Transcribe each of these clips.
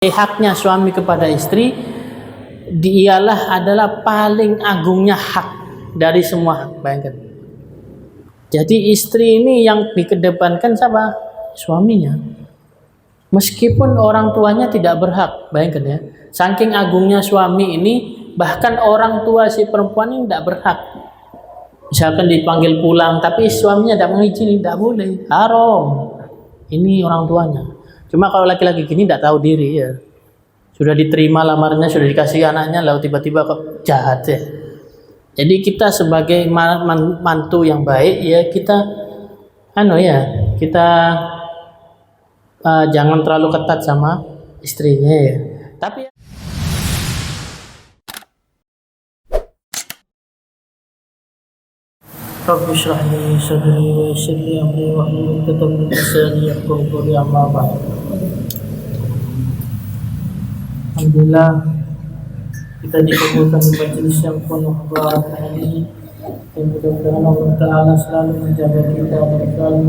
Haknya suami kepada istri adalah paling agungnya hak dari semua hak. Bayangkan. Jadi istri ini yang dikedepankan siapa? Suaminya. Meskipun orang tuanya tidak berhak, bayangkan ya. Saking agungnya suami ini, bahkan orang tua si perempuan ini tidak berhak. Misalkan dipanggil pulang, tapi suaminya tidak mengizinkan, tidak boleh, haram. Ini orang tuanya. Cuma kalau laki-laki gini tidak tahu diri ya. Sudah diterima lamarnya, sudah dikasih anaknya, lalu tiba-tiba kok jahat ya. Jadi kita sebagai mantu yang baik ya kita jangan terlalu ketat sama istrinya ya. Tapi Rabbi shrah li sadri wa yassir li amri wahlul 'uqdatam min lisani yafqahu qawli. Amma ba'd. Alhamdulillah kita dikumpulkan di majelis yang penuh barakah ini, dan mudah-mudahan Allah Ta'ala selalu menjaga kita dan selalu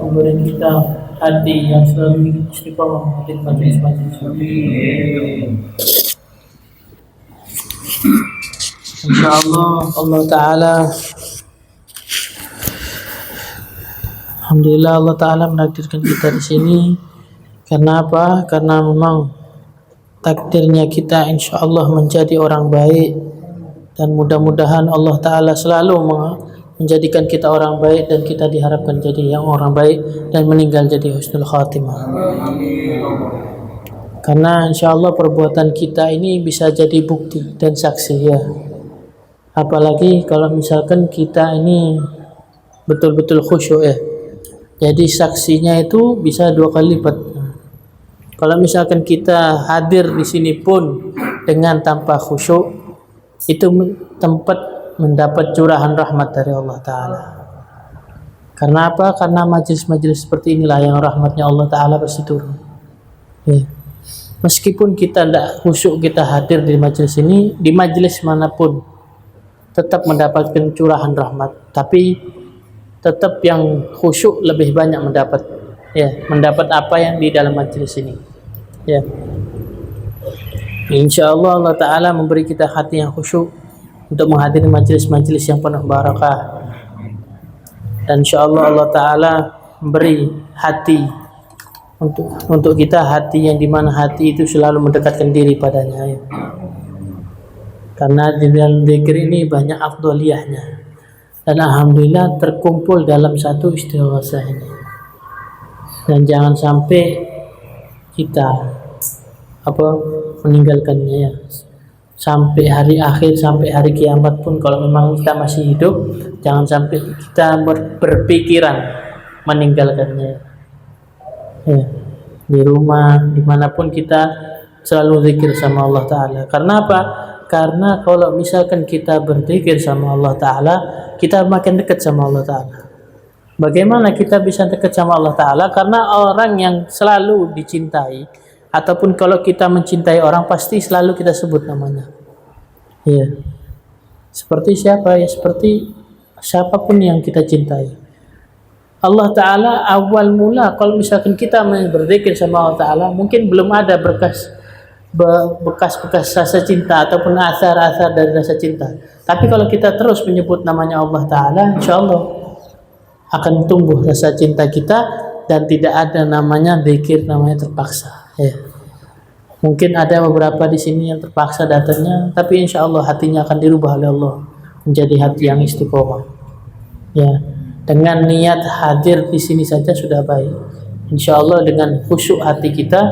memberi kita hati yang selalu istiqomah di majelis-majelis ini. InsyaAllah Allah Ta'ala, alhamdulillah Allah Ta'ala menakdirkan kita di sini. Karena apa? Karena memang takdirnya kita insya Allah menjadi orang baik, dan mudah-mudahan Allah Ta'ala selalu menjadikan kita orang baik, dan kita diharapkan jadi yang orang baik dan meninggal jadi husnul khatimah. Karena insya Allah perbuatan kita ini bisa jadi bukti dan saksi ya. Apalagi kalau misalkan kita ini betul-betul khusyuk ya. Jadi saksinya itu bisa 2 kali lipat. Kalau misalkan kita hadir di sini pun dengan tanpa khusyuk, itu tempat mendapat curahan rahmat dari Allah Ta'ala. Karena apa? Karena majelis-majelis seperti inilah yang rahmatnya Allah Ta'ala pasti turun. Ya. Meskipun kita tidak khusyuk, kita hadir di majelis ini, di majelis manapun, tetap mendapatkan curahan rahmat. Tapi tetap yang khusyuk lebih banyak mendapat apa yang di dalam majelis ini ya. InsyaAllah Allah Ta'ala memberi kita hati yang khusyuk untuk menghadiri majelis-majelis yang penuh barakah, dan insyaAllah Allah Ta'ala memberi hati untuk kita, hati yang dimana hati itu selalu mendekatkan diri padanya ya. Karena di dalam zikir ini banyak afdoliyahnya, dan alhamdulillah terkumpul dalam satu istighosah ini. Dan jangan sampai kita meninggalkannya ya. Sampai hari akhir, sampai hari kiamat pun, kalau memang kita masih hidup, jangan sampai kita berpikiran meninggalkannya ya. Di rumah, dimanapun kita selalu zikir sama Allah Ta'ala. Karena apa? Karena kalau misalkan kita berzikir sama Allah Ta'ala, kita makin dekat sama Allah Ta'ala. Bagaimana kita bisa dekat sama Allah Ta'ala? Karena orang yang selalu dicintai, ataupun kalau kita mencintai orang, pasti selalu kita sebut namanya ya. Seperti siapa ya? Seperti siapapun yang kita cintai. Allah Ta'ala awal mula kalau misalkan kita berzikir sama Allah Ta'ala, mungkin belum ada bekas-bekas rasa cinta ataupun asar-asar dari rasa cinta. Tapi kalau kita terus menyebut namanya Allah Ta'ala, insya Allah akan tumbuh rasa cinta kita, dan tidak ada namanya zikir namanya terpaksa ya. Mungkin ada beberapa di sini yang terpaksa datangnya, tapi insya Allah hatinya akan dirubah oleh Allah menjadi hati yang istiqomah ya. Dengan niat hadir di sini saja sudah baik. Insya Allah dengan khusyuk hati kita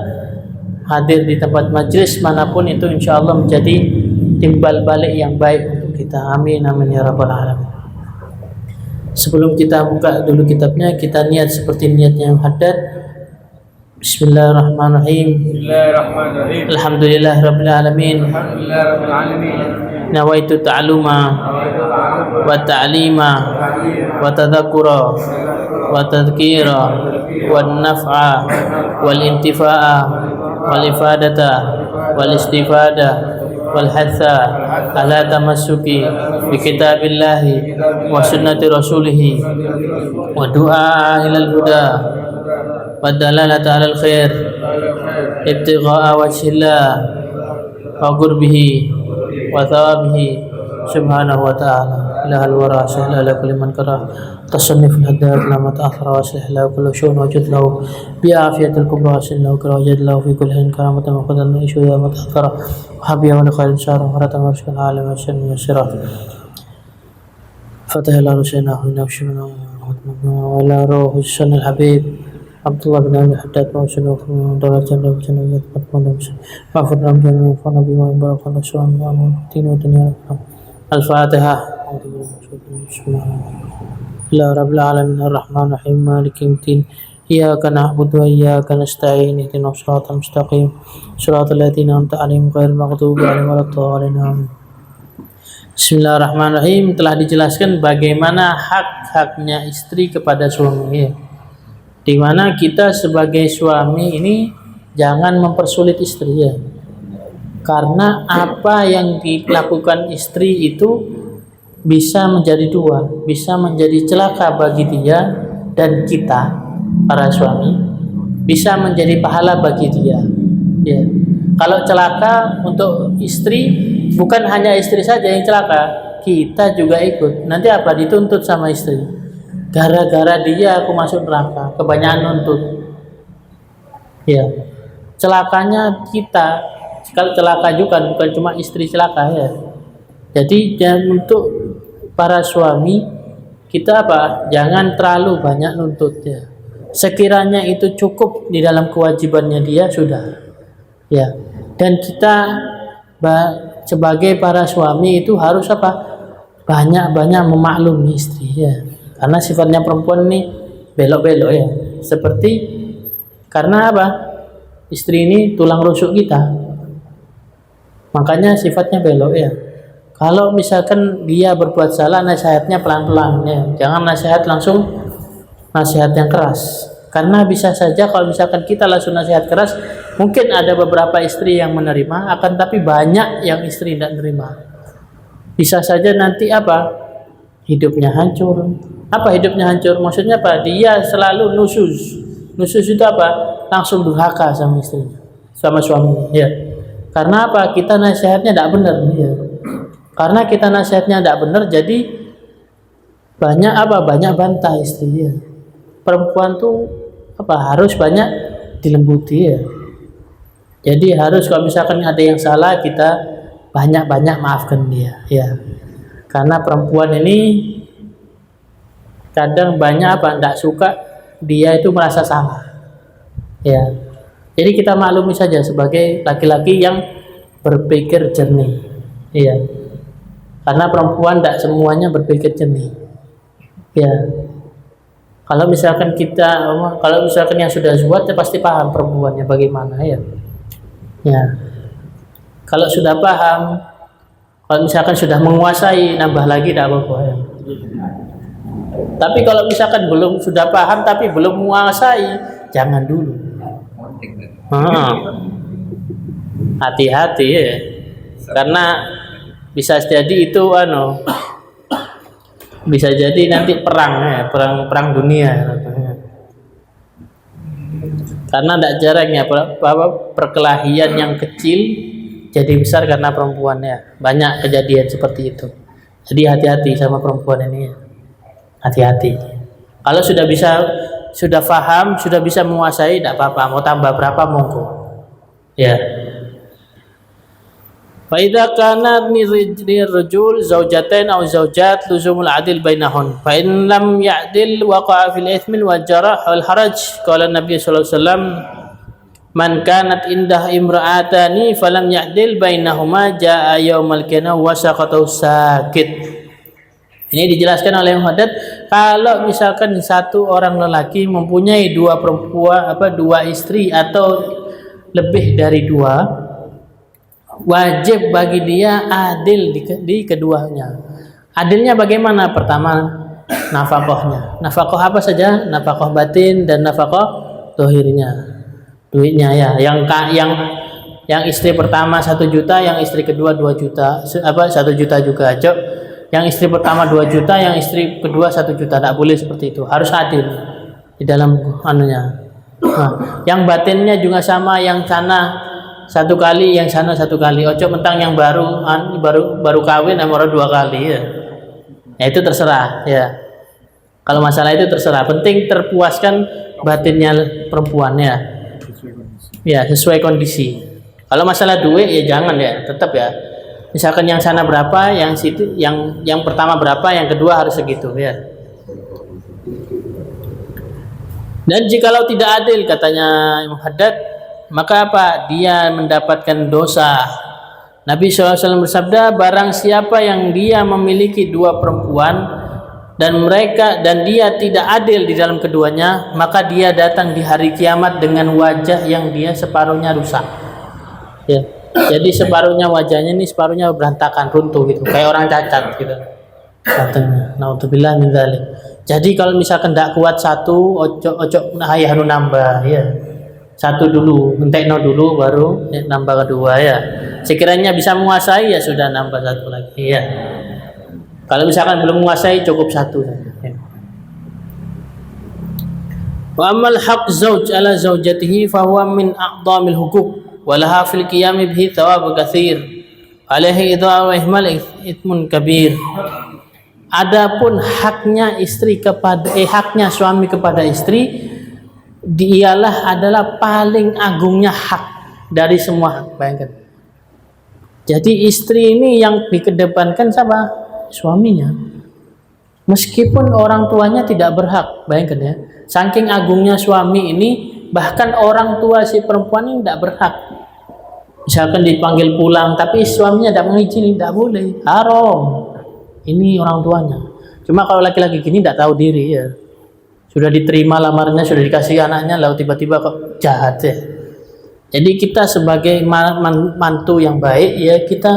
hadir di tempat majelis manapun, itu insya Allah menjadi timbal balik yang baik untuk kita. Amin amin ya rabbal alamin. Sebelum kita buka dulu kitabnya, kita niat seperti niatnya yang haddad. Bismillahirrahmanirrahim. Bismillahirrahmanirrahim. Alhamdulillah rabbil alamin. Alhamdulillah rabbil alamin. Nawaitu ta'aluma wa ta'lima wa tadhakkura wa tadhkira wa naf'a wal intifa'a wal ifadata wal istifada wal hatha ala tamassuki bi kitabillahi wa sunnati rasulih wa du'a ilal huda wa dalalata alal khair ibtigha'a wajhillah wa qurbihi wa thawabihi subhanahu wa ta'ala ilahal wara sahla ala kulli man kara tasannif al-haddad lama ta'athara wa sahla kullu shun wajud lahu bi'afiyatil kubra sallahu kara wajad lahu fi kulli hin karamatan wa qadan ishu ya mata'athara wa habiya wa khairin syarah wa ratan wa shukran alim wa shan yasirah fatah ila rusaynahu nafshuna wa ila ruhu sanil habib Abdullah bin Ali Haddad wa sallallahu alaihi wa sallam jannah matmana ma'fur ramjan wa nabi wa barakallahu su'an wa tinu dunya al-fatihah bismillah rabbil alamin arrahman arrahim maliki yawmiddin iyyaka na'budu wa iyyaka nasta'in ihdinas siratal mustaqim siratal ladzina an'amta 'alaihim ghairil maghdubi 'alaihim waladdallin. Bismillahirrahmanirrahim. Telah dijelaskan bagaimana hak-haknya istri kepada suaminya, di mana kita sebagai suami ini jangan mempersulit istri ya. Karena apa yang dilakukan istri itu bisa menjadi dua, bisa menjadi celaka bagi dia dan kita para suami, bisa menjadi pahala bagi dia. Ya. Kalau celaka untuk istri, bukan hanya istri saja yang celaka, kita juga ikut. Nanti apa? Dituntut sama istri. Gara-gara dia aku masuk neraka, kebanyakan nuntut. Ya. Celakanya kita. Kalau celaka juga bukan cuma istri celaka ya. Jadi untuk para suami kita apa? Jangan terlalu banyak nuntut ya. Sekiranya itu cukup di dalam kewajibannya dia sudah. Ya. Dan kita sebagai para suami itu harus apa? Banyak-banyak memaklumi istri ya. Karena sifatnya perempuan ini belok-belok ya. Seperti karena apa? Istri ini tulang rusuk kita. Makanya sifatnya belok ya. Kalau misalkan dia berbuat salah, nasihatnya pelan-pelan ya. Jangan nasihat langsung nasihat yang keras. Karena bisa saja kalau misalkan kita langsung nasihat keras, mungkin ada beberapa istri yang menerima, akan tapi banyak yang istri tidak menerima. Bisa saja nanti apa? Hidupnya hancur. Apa hidupnya hancur? Maksudnya apa? Dia selalu nusus. Nusus itu apa? Langsung durhaka sama istrinya, sama suaminya. Ya. Karena apa? Kita nasihatnya tidak benar. Ya. Karena kita nasihatnya tidak benar, jadi banyak apa? Banyak bantah istri. Ya. Perempuan tuh apa? Harus banyak dilembuti. Ya. Jadi harus kalau misalkan ada yang salah, kita banyak-banyak maafkan dia. Ya. Karena perempuan ini kadang banyak apa tidak suka dia itu merasa salah ya. Jadi kita maklumi saja sebagai laki-laki yang berpikir jernih ya. Karena perempuan tidak semuanya berpikir jernih ya. Kalau misalkan yang sudah zuhud ya pasti paham perempuannya bagaimana ya. Ya. Kalau sudah paham, kalau misalkan sudah menguasai, nambah lagi tidak apa-apa ya. Tapi kalau misalkan belum sudah paham tapi belum menguasai, jangan dulu. Hati-hati ya. Karena bisa jadi itu bisa jadi nanti perang ya, perang dunia. Karena tidak jarang ya perkelahian yang kecil jadi besar karena perempuan ya. Banyak kejadian seperti itu. Jadi hati-hati sama perempuan ini ya. Hati-hati. Kalau sudah paham, sudah bisa menguasai, tidak apa-apa. Mau tambah berapa monggo. Ya. Fa idza kana lirrajul zawjatain aw zawjat luzumul adil bainahun. Fa in lam ya'dil waqa'a fil ithmil wal jarah wal haraj. Qala Nabi sallallahu alaihi wasallam, man kanat indah imra'atani falam ya'dil bainahuma jaa'a yaumal qiyamah wa saqatu sakit. Ini dijelaskan oleh Muhaddad, kalau misalkan satu orang lelaki mempunyai dua istri atau lebih dari dua, wajib bagi dia adil di keduanya. Adilnya bagaimana? Pertama, nafkahnya. Nafkah apa saja? Nafkah batin dan nafkah zahirnya. Duitnya ya. Yang istri pertama 1 juta, yang istri kedua 2 juta. 1 juta juga, Cok. Yang istri pertama 2 juta, yang istri kedua 1 juta. Tidak boleh seperti itu. Harus adil di dalam Nah, yang batinnya juga sama, yang sana satu kali, yang sana satu kali. Ojo mentang yang baru kawin orang 2 kali ya. Ya itu terserah ya. Kalau masalah itu terserah. Penting terpuaskan batinnya perempuan ya. Ya sesuai kondisi. Kalau masalah duit ya jangan ya, tetap ya. Misalkan yang sana berapa, yang situ, yang pertama berapa, yang kedua harus segitu ya. Dan jikalau tidak adil katanya Imam Haddad, maka apa? Dia mendapatkan dosa. Nabi SAW bersabda, barang siapa yang dia memiliki 2 perempuan dan dia tidak adil di dalam keduanya, maka dia datang di hari kiamat dengan wajah yang dia separuhnya rusak. Ya. Jadi separuhnya wajahnya ini separuhnya berantakan, runtuh gitu, kayak orang cacat gitu. Katanya, naudzubillah min dzalik. Jadi kalau misalkan tidak kuat satu, ojo ayah nambah ya. Satu dulu, entekno dulu baru nambah kedua ya. Sekiranya bisa menguasai ya sudah nambah satu lagi ya. Kalau misalkan belum menguasai cukup satu saja. Ya. Wa amal haq zauj ala zaujatihi fa huwa min a'dhamil huquq wa laha fil qiyam bihi thawab katsir. Alaihi idha wa ihmal ithmun kabir. Adapun haknya haknya suami kepada istri adalah paling agungnya hak dari semua hak. Bayangkan. Jadi istri ini yang dikedepankan siapa? Suaminya. Meskipun orang tuanya tidak berhak, bayangkan ya. Saking agungnya suami ini, bahkan orang tua si perempuan ini tidak berhak. Misalkan dipanggil pulang, tapi suaminya tidak mengizinkan, tidak boleh, haram. Ini orang tuanya. Cuma kalau laki-laki gini tidak tahu diri ya. Sudah diterima lamarannya, sudah dikasih anaknya, lalu tiba-tiba kok jahat ya. Jadi kita sebagai mantu yang baik ya kita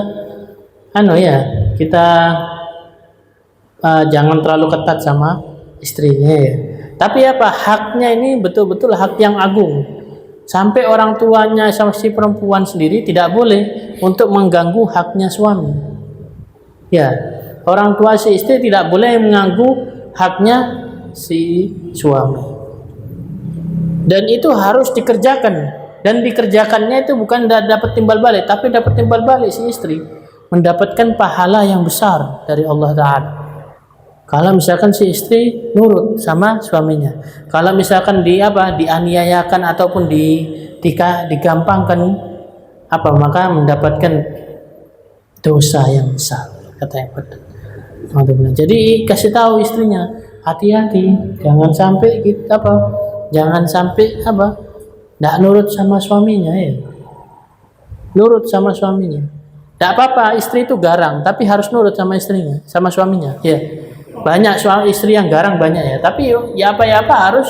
jangan terlalu ketat sama istrinya ya. Tapi apa haknya ini betul-betul hak yang agung. Sampai orang tuanya sama si perempuan sendiri tidak boleh untuk mengganggu haknya suami. Ya, orang tua si istri tidak boleh mengganggu haknya si suami. Dan itu harus dikerjakan. Dan dikerjakannya itu bukan dapat timbal balik, tapi dapat timbal balik si istri mendapatkan pahala yang besar dari Allah Ta'ala. Kalau misalkan si istri nurut sama suaminya, kalau misalkan dianiayakan ataupun digampangkan maka mendapatkan dosa yang besar, kata yang benar. Jadi kasih tahu istrinya, hati-hati, jangan sampai tidak nurut sama suaminya ya. Nurut sama suaminya. Tidak apa-apa istri itu garang, tapi harus nurut sama istrinya, sama suaminya. Ya. Banyak istri yang garang banyak ya, tapi ya apa harus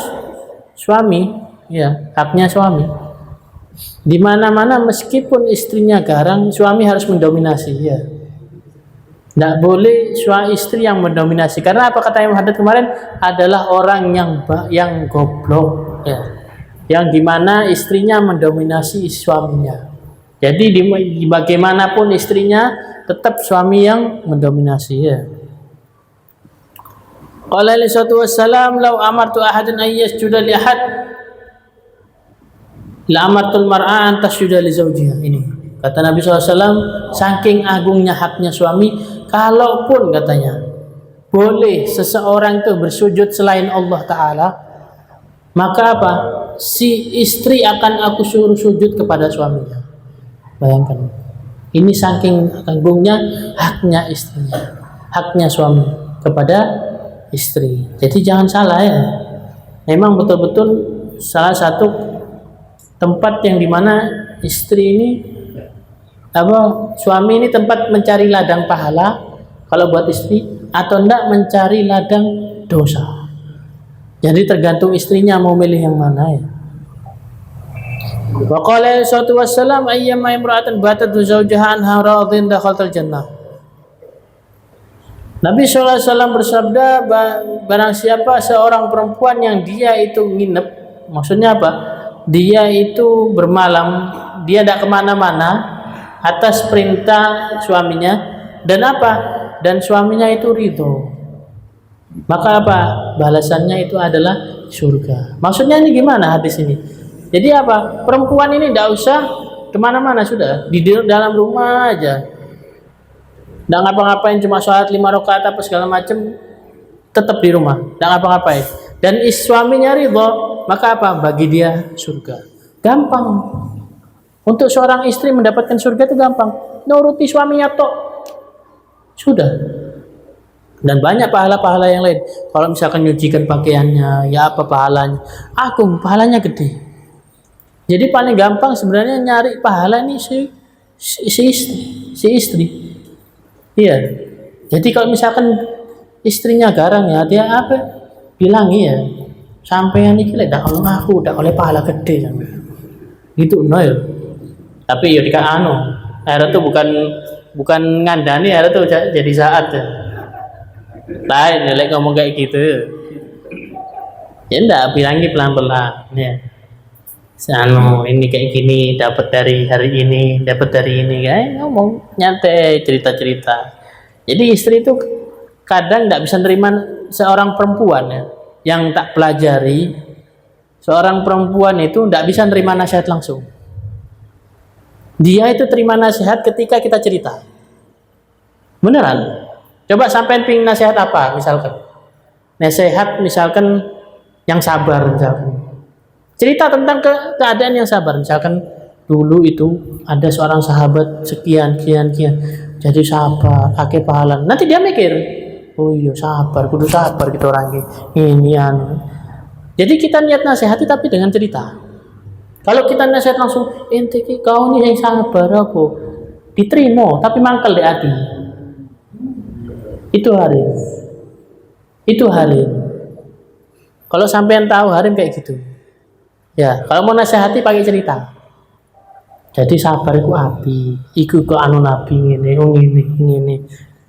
suami, ya, haknya suami. Di mana-mana meskipun istrinya garang, suami harus mendominasi ya. Tidak boleh istri yang mendominasi. Karena apa kata Imam Haddad kemarin adalah orang yang goblok ya. Yang dimana istrinya mendominasi suaminya. Jadi bagaimanapun istrinya tetap suami yang mendominasi ya. Qala alaihi salatu wassalam, "Lau amartu ahadan an yasjuda li ahad, la amartul mar'a an tasjuda li zawjiha." Ini kata Nabi SAW, saking agungnya haknya suami, kalaupun katanya boleh seseorang itu bersujud selain Allah Ta'ala, maka si istri akan aku suruh sujud kepada suaminya. Bayangkan, ini saking agungnya haknya istrinya, haknya suami kepada istri. Jadi jangan salah ya. Memang betul-betul salah satu tempat yang dimana istri ini suami ini tempat mencari ladang pahala kalau buat istri, atau enggak mencari ladang dosa. Jadi tergantung istrinya mau milih yang mana ya. Wa qala sallallahu alaihi wasallam ayyama imra'atin batat zawjaha anha radin dakhalal jannah. Nabi sallallahu alaihi wasallam bersabda, barang siapa seorang perempuan yang dia itu nginep, maksudnya apa? Dia itu bermalam, dia tidak kemana-mana atas perintah suaminya, dan suaminya itu ridho. Maka apa? Balasannya itu adalah surga. Maksudnya ini gimana hadis ini? Jadi apa? Perempuan ini tidak usah kemana-mana, sudah di dalam rumah aja. Tidak ngapa-ngapain, cuma sholat 5 rakaat apa segala macam, tetap di rumah, tidak ngapa-ngapain. Dan suaminya ridho, maka apa? Bagi dia surga. Gampang. Untuk seorang istri mendapatkan surga itu gampang. Nuruti suaminya tok. Sudah. Dan banyak pahala-pahala yang lain. Kalau misalkan nyucikan pakaiannya, ya apa pahalanya? Agung, pahalanya gede. Jadi paling gampang sebenarnya nyari pahala ini si istri. Iya. Jadi kalau misalkan istrinya garang ya, dia apa? Bilang iya. Sampean iki lek dak ono aku, dak oleh pahala gede sampean. Gitu no ya. Tapi ya dikak anu. Akhirnya tuh bukan ngandani, akhirnya tuh jadi saat ya. Lain lek ngomong kayak gitu. Ya ndak, bilangnya pelan-pelan ya. Anu ini kayak gini, dapat dari hari ini, dapat dari ini, kayak ngomong nyantai, cerita-cerita. Jadi istri itu kadang nggak bisa nerima seorang perempuan ya, yang tak pelajari. Seorang perempuan itu nggak bisa nerima nasihat langsung. Dia itu terima nasihat ketika kita cerita. Beneran? Coba sampean ping nasihat apa misalkan? Nasihat misalkan yang sabar misalkan. Cerita tentang keadaan yang sabar. Misalkan dulu itu ada seorang sahabat sekian. Jadi sabar, pakai pahala. Nanti dia mikir, oh iya sabar, kudu sabar gitu orang ini anu. Jadi kita niat nasihati tapi dengan cerita. Kalau kita nasihat langsung, ente kau nih yang sabar apa? Diterima, tapi mangkel di hati. Itu Halim. Kalau sampean tahu Halim kayak gitu. Ya, kalau mau nasihati pakai cerita. Jadi sabar iku api, iku anu nabi ngene.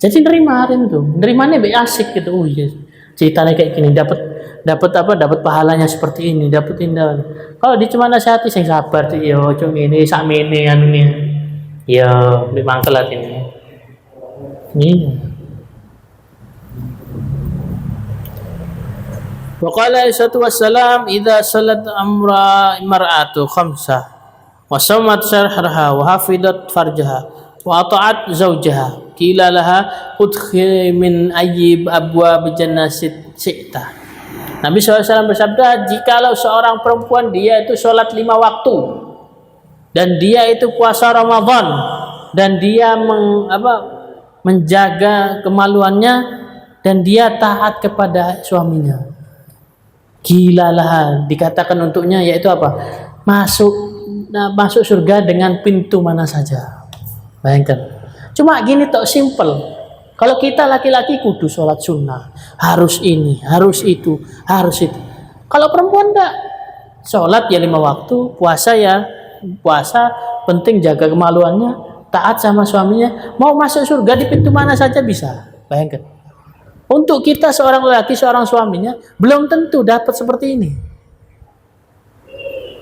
Jadi nerima Halim tuh, nerimanya be asik gitu. Oh iya, ceritanya kayak gini, dapat pahalanya seperti ini, dapat indah. Kalau dia cuma nasihati sing sabar sih, yo cung ini sakmene anu ini. Ya, di mangkel atine. Iya. Wa qala Aisyatu wassalam idza salat amra mar'atu khamsah wa samat syarha wa hafidat farjaha wa ata'at zawjaha qila laha udkhil min ayyib abwab jannatit syi'ta. Nabi SAW bersabda, jikalau seorang perempuan dia itu sholat 5 waktu dan dia itu puasa Ramadan dan dia menjaga kemaluannya dan dia taat kepada suaminya, gilalah dikatakan untuknya, yaitu apa? Masuk surga dengan pintu mana saja. Bayangkan. Cuma gini tok, simple. Kalau kita laki-laki kudu sholat sunnah, harus ini, harus itu, harus itu. Kalau perempuan enggak, sholat ya 5 waktu, puasa ya puasa, penting jaga kemaluannya, taat sama suaminya, mau masuk surga di pintu mana saja bisa. Bayangkan. Untuk kita seorang lelaki, seorang suaminya, belum tentu dapat seperti ini.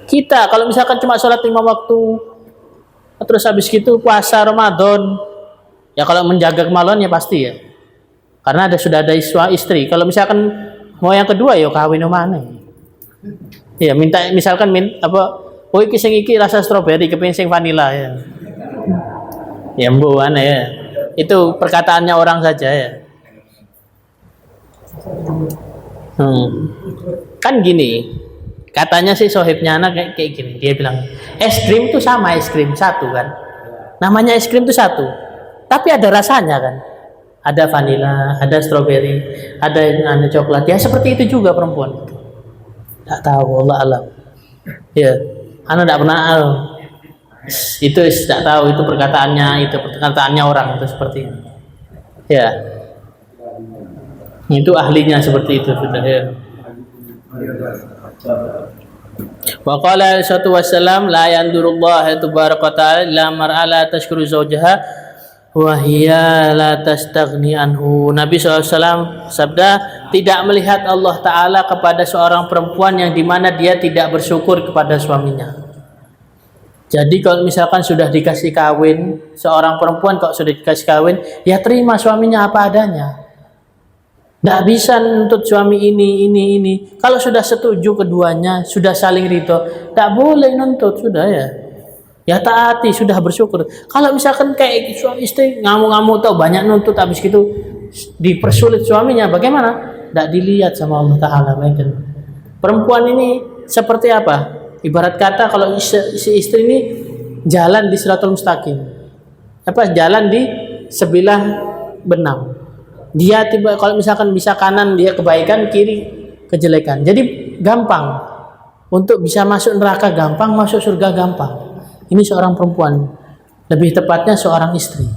Kita kalau misalkan cuma sholat 5 waktu, terus habis gitu puasa Ramadan, ya kalau menjaga kemaluan ya pasti ya. Karena sudah ada istri. Kalau misalkan mau yang kedua ya kawin mana? Ya oh iki sing iki rasa stroberi, kepengin sing vanila ya. Ya mbuan ya. Itu perkataannya orang saja ya. Kan gini, katanya sih sohibnya anak kayak gini, dia bilang es krim itu sama es krim satu kan, namanya es krim itu satu, tapi ada rasanya kan, ada vanila, ada stroberi, ada coklat, ya seperti itu juga perempuan. Tak tahu, Allah alam. Ya, anak tidak pernah itu tidak tahu, itu perkataannya orang itu seperti itu. Ya. Itu ahlinya seperti itu sudah ya. Wa qala sallallahu wasallam la yandurullahu tabaraka ta'ala ila mar'ala tashkuru zawjaha wa hiya la tastaghni anhu. Nabi SAW sabda, tidak melihat Allah Ta'ala kepada seorang perempuan yang dimana dia tidak bersyukur kepada suaminya. Jadi kalau misalkan sudah dikasih kawin, seorang perempuan kok sudah dikasih kawin, ya terima suaminya apa adanya. Tidak bisa nuntut suami ini. Kalau sudah setuju keduanya, sudah saling ridho, tidak boleh nuntut, sudah ya. Ya taati, sudah bersyukur. Kalau misalkan kayak suami istri ngamuk-ngamuk atau banyak nuntut, habis gitu dipersulit suaminya, bagaimana? Tidak dilihat sama Allah Ta'ala. Perempuan ini seperti apa? Ibarat kata kalau si istri ini jalan di Siratul Mustaqim, jalan di sebilah benang. Dia kalau misalkan bisa kanan dia kebaikan, kiri kejelekan. Jadi gampang untuk bisa masuk neraka, gampang masuk surga gampang. Ini seorang perempuan, lebih tepatnya seorang istri.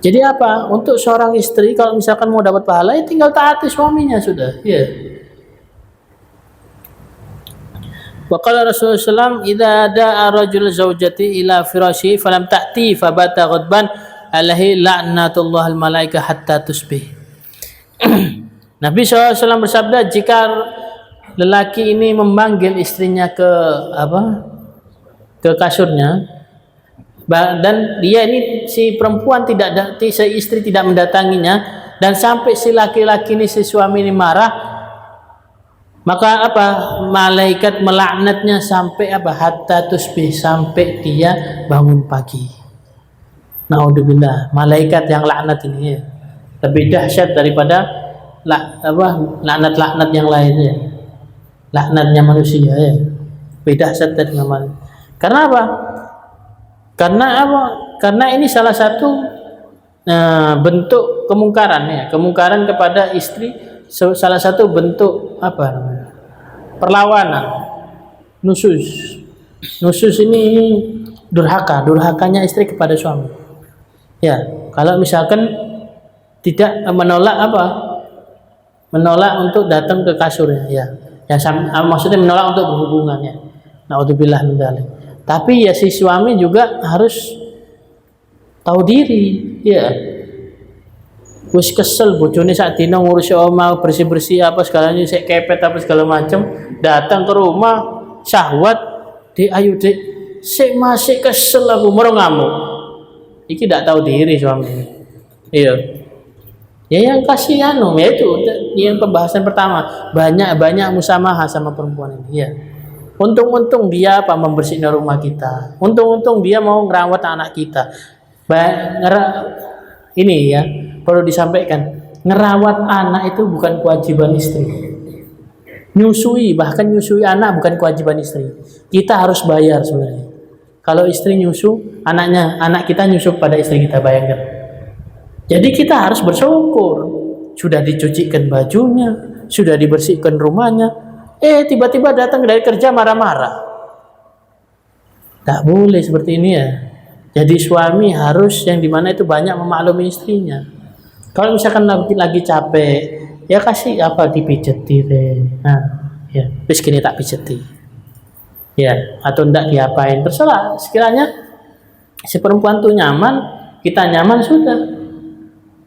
Jadi apa? Untuk seorang istri kalau misalkan mau dapat pahala, ya tinggal taati suaminya sudah. Ya. Wa qala Rasulullah SAW, "Idza da'a rajul zawjati ila firashihi falam ta'ti fabata ghadban alaihi la'natullah al-malaikah hatta tusbih." Nabi SAW bersabda, jika lelaki ini memanggil istrinya ke kasurnya, dan dia ini si perempuan si istri tidak mendatanginya, dan sampai si laki-laki ini, si suami ini marah, maka malaikat melaknatnya sampai hatta tusbih, sampai dia bangun pagi. Naudzubillah, malaikat yang laknat ini lebih dahsyat daripada laknat yang lainnya. Laknatnya manusia ya. Lebih dahsyat dari malaikat. Karena apa? Karena ini salah satu bentuk kemungkaran ya. Kemungkaran kepada istri, salah satu bentuk perlawanan. Nusus ini durhakanya istri kepada suami. Ya, kalau misalkan tidak menolak untuk datang ke kasurnya, ya maksudnya menolak untuk berhubungan ya. Naudzubillah min dzalik. Tapi ya si suami juga harus tahu diri, ya. Wis kesel bojone sak dina ngurusi omah, bersih-bersih segalanya, sik kepet segala macam, datang ke rumah syahwat, ayo Dik, masih kesel aku, mau ngamuk. Iki tidak tahu diri suami. Iya. Ya yang kasihan itu yang pembahasan pertama, banyak musamahah sama perempuan ini. Ya. Untung dia membersihkan rumah kita. Untung dia mau ngerawat anak kita. Ini ya perlu disampaikan. Ngerawat anak itu bukan kewajiban istri. Bahkan nyusui anak bukan kewajiban istri. Kita harus bayar sebenarnya. Kalau istri nyusu, anak kita nyusu pada istri kita, bayangkan. Jadi kita harus bersyukur. Sudah dicucikan bajunya, sudah dibersihkan rumahnya. Tiba-tiba datang dari kerja marah-marah. Tak boleh seperti ini ya. Jadi suami harus yang dimana itu banyak memaklumi istrinya. Kalau misalkan lagi capek, ya kasih dipijeti deh. Nah, ya, terus gini tak pijeti. Ya, atau enggak diapain, terserah. Sekiranya si perempuan tuh nyaman, kita nyaman sudah.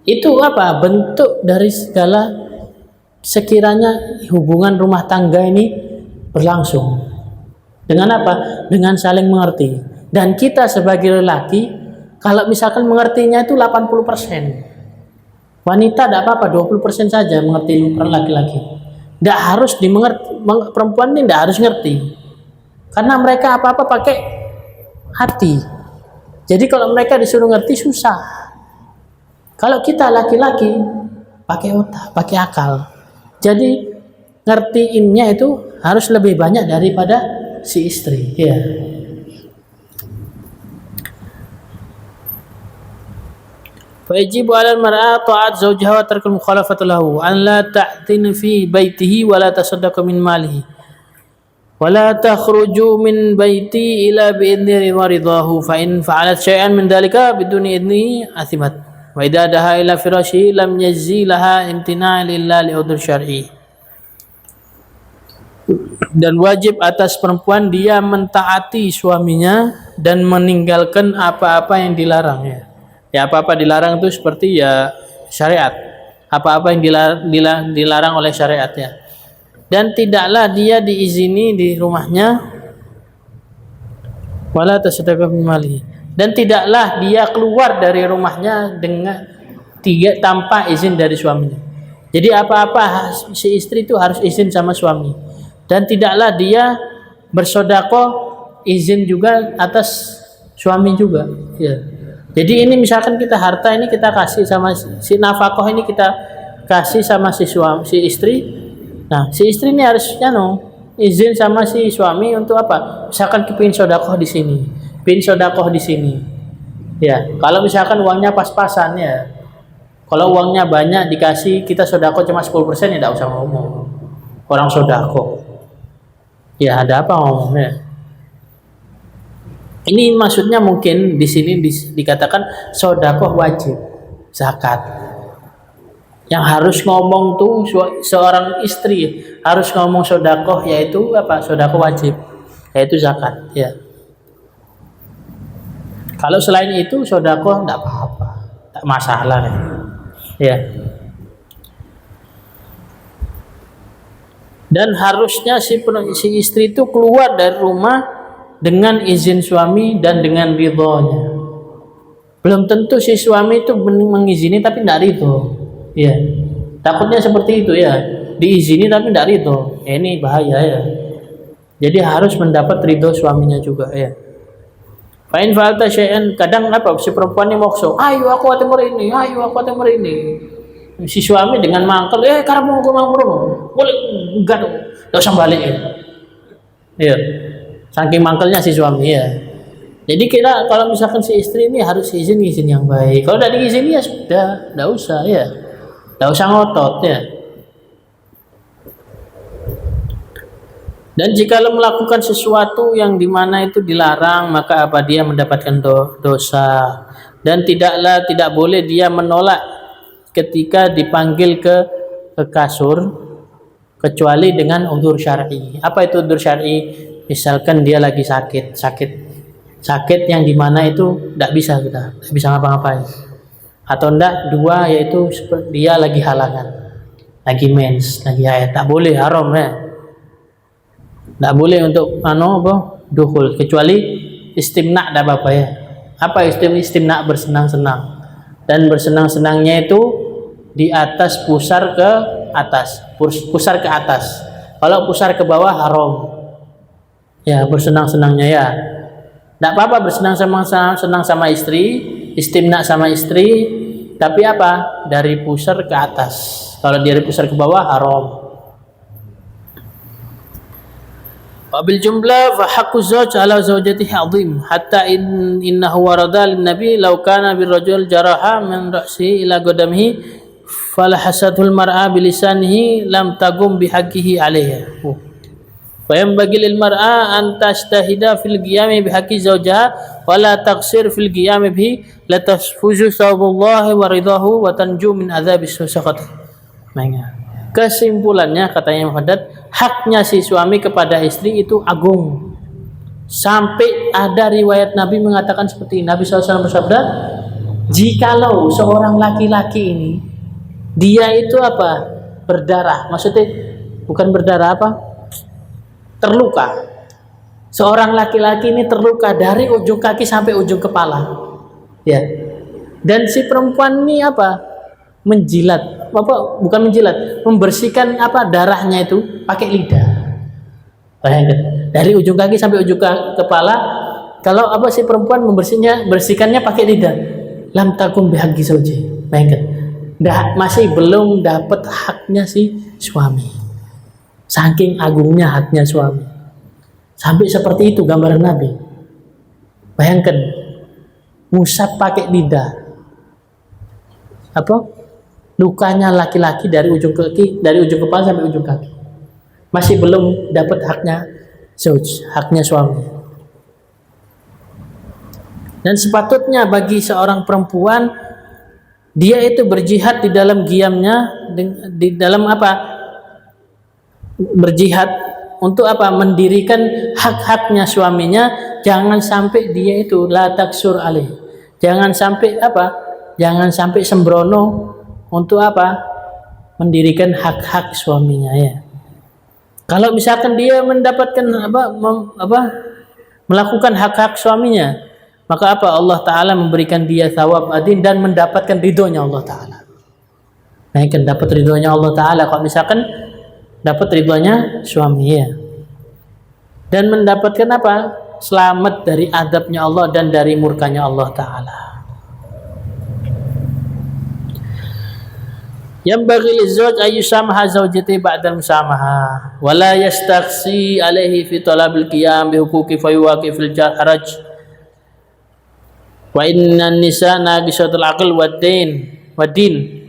Itu bentuk dari segala sekiranya hubungan rumah tangga ini berlangsung. Dengan Dengan saling mengerti. Dan kita sebagai lelaki, kalau misalkan mengertinya itu 80%. Wanita tidak apa-apa, 20% saja mengerti laki-laki. Tidak harus dimengerti, perempuan ini tidak harus ngerti. Karena mereka apa-apa pakai hati. Jadi kalau mereka disuruh ngerti susah. Kalau kita laki-laki pakai otak, pakai akal. Jadi ngertiinnya itu harus lebih banyak daripada si istri. Ya. Fajibu 'alal mar'a ta'at zawjiha wa tarkul mukhalafati lahu, an la ta'tin fi baitihi wa la tasaddaqa min malihi. ولا تخرجوا من بيتي إلا بإذن ورضاه فإن فعلت شيئا من ذلك بدون إذنه أثمت وإذا دها إلى فراشه لم يجزي لها امتناع إلا لعذر شرعي. Dan wajib atas perempuan dia mentaati suaminya dan meninggalkan apa-apa yang dilarang ya. Ya apa-apa dilarang itu seperti ya syariat. Apa-apa yang dilarang oleh syariat ya. Dan tidaklah dia diizini di rumahnya, wala tasaddaqa min malihi, dan tidaklah dia keluar dari rumahnya dengan tanpa izin dari suaminya. Jadi apa-apa si istri itu harus izin sama suami, dan tidaklah dia bersedekah izin juga atas suami juga. Ya. Jadi ini misalkan kita harta ini kita kasih sama si nafkah ini kita kasih sama si suami, si istri. Nah, si istri ini harusnya izin sama si suami untuk apa? Misalkan kepingin sedekah di sini, pingin sedekah di sini. Ya, kalau misalkan uangnya pas-pasan ya. Kalau uangnya banyak dikasih kita sedekah cuma 10% ya enggak usah ngomong. Orang sedekah. Ya, ada apa ngomongnya? Ini maksudnya mungkin di sini dikatakan sedekah wajib, zakat. Yang harus ngomong tuh seorang istri harus ngomong sedekah yaitu apa? Sedekah wajib, yaitu zakat, ya. Kalau selain itu sedekah enggak apa-apa, enggak masalah ya. Ya. Dan harusnya si istri itu keluar dari rumah dengan izin suami dan dengan ridhonya. Belum tentu si suami itu mengizini tapi tidak ridho. Ya. Takutnya seperti itu ya. Diizini tapi tidak ridho. Ini bahaya ya. Jadi harus mendapat ridho suaminya juga ya. Fa'in fa'alta syai'an, kadang apa si perempuan ini maksa, ayo aku timur ini, ayo aku timur ini. Si suami dengan mangkel, kamu boleh enggak dong, enggak usah balik ya. Iya. Saking mangkelnya si suami ya. Jadi kita kalau misalkan si istri ini harus izin yang baik. Kalau tidak diizini ya sudah, enggak usah ya. Enggak usah ngotot ya. Dan jika melakukan sesuatu yang dimana itu dilarang, maka apa dia mendapatkan dosa. Dan tidak boleh dia menolak ketika dipanggil ke kasur kecuali dengan udzur syar'i. Apa itu udzur syar'i? Misalkan dia lagi sakit yang dimana itu tidak bisa ngapa-ngapain. Atau enggak dua yaitu dia lagi halangan, lagi mens, lagi haid, tak boleh, haram ya. Tidak boleh untuk dukhul kecuali istimna' tidak apa-apa ya. Apa istimna'? Bersenang-senang, dan bersenang-senangnya itu di atas pusar ke atas. Kalau pusar ke bawah haram ya bersenang-senangnya ya. Tidak apa-apa bersenang-senang sama istri, istimna' sama istri, tapi apa? Dari pusar ke atas. Kalau dari pusar ke bawah haram. Wabil jumlah fa haqqu zawj ala zawjatihi 'azim hatta innahu warada lin nabi law kana bir rajul jaraha min ra'sihi ila qadamihi falahasatul mar'a bilisanihi lam tagum bihaqqihi 'alayha fa yanbaghi lil mar'a an tashtahida fil qiyami bihaqqi zawjiha wa la taqsir fil qiyami bihi la tasfuju sawabullahi wa ridahu wa tanju min adzabis saqati. Kesimpulannya katanya Muhaddad, haknya si suami kepada istri itu agung. Sampai ada riwayat Nabi mengatakan seperti ini. Nabi SAW bersabda, jikalau seorang laki-laki ini dia itu apa? Berdarah. Maksudnya bukan berdarah apa? Terluka. Seorang laki-laki ini terluka dari ujung kaki sampai ujung kepala. Ya. Dan si perempuan ini apa? Menjilat. Bukan menjilat, membersihkan darahnya itu pakai lidah. Bayangkan, dari ujung kaki sampai ujung kepala. Kalau si perempuan bersihkannya pakai lidah, lam takum bihaqqi zawji. Bayangkan, masih belum dapat haknya si suami. Saking agungnya haknya suami. Sampai seperti itu gambaran Nabi. Bayangkan, ngusap pakai lidah. Lukanya laki-laki dari ujung kepala sampai ujung kaki. Masih belum dapat haknya haknya suami. Dan sepatutnya bagi seorang perempuan dia itu berjihad di dalam qiyamnya, di dalam berjihad untuk mendirikan hak-haknya suaminya. Jangan sampai dia itu la taksur alaih. Jangan sampai sembrono untuk mendirikan hak-hak suaminya ya. Kalau misalkan dia mendapatkan melakukan hak-hak suaminya, maka apa? Allah Ta'ala memberikan dia thawab adin dan mendapatkan ridhonya Allah Ta'ala. Nah, kan dapat ridhonya Allah Ta'ala kalau misalkan dapat ridhonya suami ya. Dan mendapatkan apa? Selamat dari azabnya Allah dan dari murkanya Allah Ta'ala. Yanbaghi lizawj an yusamaha zawjatihi ba'da musamaha wa la yastaqsi alaihi fi talabil qiyam bi huquqi fa yuwaqi fil haraj wa inna an-nisa naqisatul aql wad din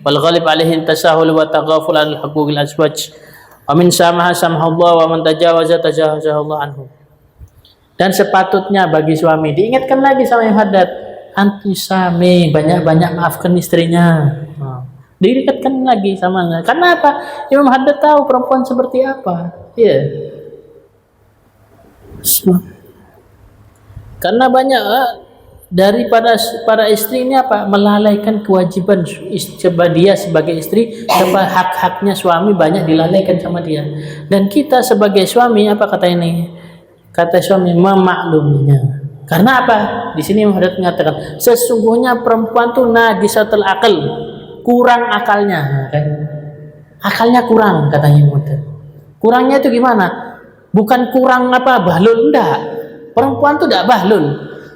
wal ghalib alaihi tasahul wa taghaful al huquqil azwaj wa min samaha samahallah wa man tajawaza Allah anhu. Dan sepatutnya bagi suami diingatkan lagi sama yang hadat, antisami, banyak-banyak maafkan istrinya. Diingatkan lagi sama, karena apa? Imam Haddad tahu perempuan seperti apa. Iya. Karena banyak daripada para istri ini apa? Melalaikan kewajiban dia sebagai istri, hak-haknya suami banyak dilalaikan sama dia. Dan kita sebagai suami apa kata ini? Kata suami memakluminya. Karena apa? Di sini Imam Haddad mengatakan sesungguhnya perempuan tuh naqisatul aql, kurang akalnya, kan? Akalnya kurang katanya modern. Kurangnya itu gimana? Bukan kurang apa bahlul, enggak. Perempuan tuh enggak bahlul.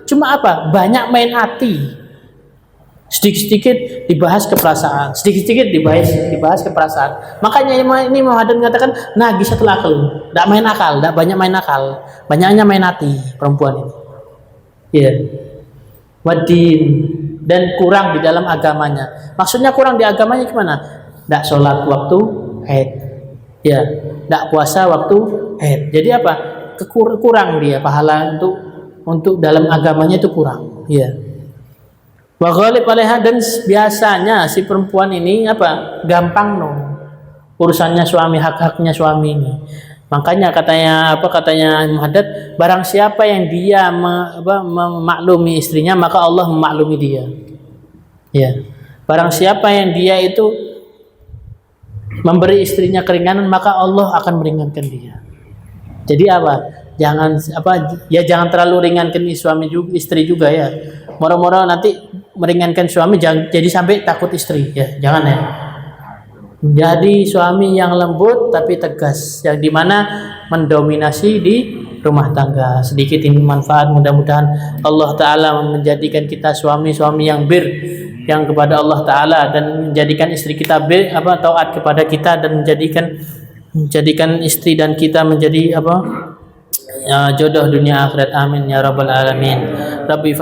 Cuma apa? Banyak main hati. Sedikit-sedikit dibahas keperasaan, sedikit-sedikit dibahas keperasaan. Makanya ini Muhammad mengatakan naqisatul aql, enggak main akal, enggak banyak main akal. Banyaknya main hati perempuan ini. Iya. Wadin, dan kurang di dalam agamanya. Maksudnya kurang di agamanya gimana? Tidak sholat waktu haid, ya, tidak puasa waktu haid. Jadi apa? Kurang dia pahala untuk dalam agamanya itu kurang. Ya. Wa ghalib alaiha, dan biasanya si perempuan ini apa? Gampang urusannya suami, hak-haknya suami ini. Makanya katanya Muhaddad, barang siapa yang dia memaklumi istrinya maka Allah memaklumi dia. Ya. Barang siapa yang dia itu memberi istrinya keringanan maka Allah akan meringankan dia. Jadi apa? Jangan terlalu ringankan suami juga, istri juga ya. Moro-moro nanti meringankan suami jadi sampai takut istri ya. Jangan ya. Jadi suami yang lembut tapi tegas, yang dimana mendominasi di rumah tangga. Sedikit ini manfaat, mudah-mudahan Allah Ta'ala menjadikan kita suami-suami yang yang kepada Allah Ta'ala, dan menjadikan istri kita taat kepada kita, dan menjadikan istri dan kita menjadi jodoh dunia akhirat. Amin ya rabbal alamin. Rabbi